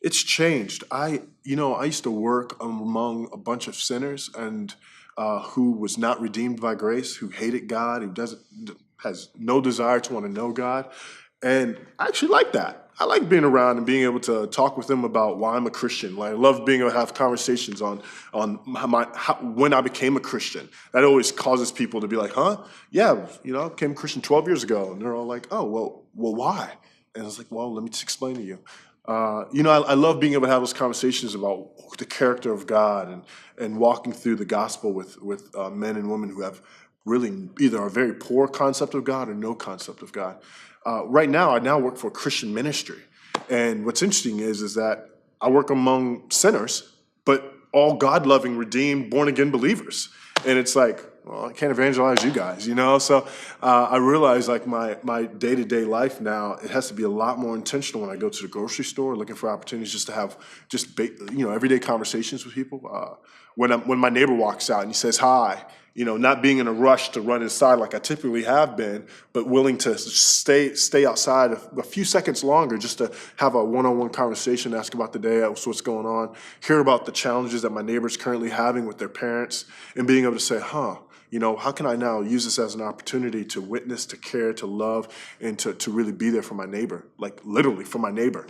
It's changed. I used to work among a bunch of sinners and who was not redeemed by grace, who hated God, who doesn't has no desire to want to know God, and I actually like that. I like being around and being able to talk with them about why I'm a Christian. Like, I love being able to have conversations on when I became a Christian. That always causes people to be like, "Huh? Yeah, I became a Christian 12 years ago," and they're all like, "Oh, well, why?" And I was like, "Well, let me just explain to you." I love being able to have those conversations about the character of God and walking through the gospel with men and women who have really either a very poor concept of God or no concept of God. Right now, I now work for a Christian ministry, and what's interesting is that I work among sinners, but all God-loving, redeemed, born-again believers. And it's like, well, I can't evangelize you guys, So I realize like my day-to-day life now, it has to be a lot more intentional when I go to the grocery store, looking for opportunities just to have everyday conversations with people. When my neighbor walks out and he says hi, not being in a rush to run inside like I typically have been, but willing to stay outside a few seconds longer just to have a one-on-one conversation, ask about the day, what's going on, hear about the challenges that my neighbor's currently having with their parents, and being able to say, how can I now use this as an opportunity to witness, to care, to love, and to really be there for my neighbor, like literally for my neighbor.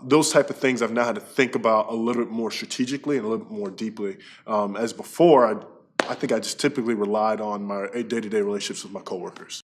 Those type of things I've now had to think about a little bit more strategically and a little bit more deeply. As before, I think I just typically relied on my day-to-day relationships with my coworkers.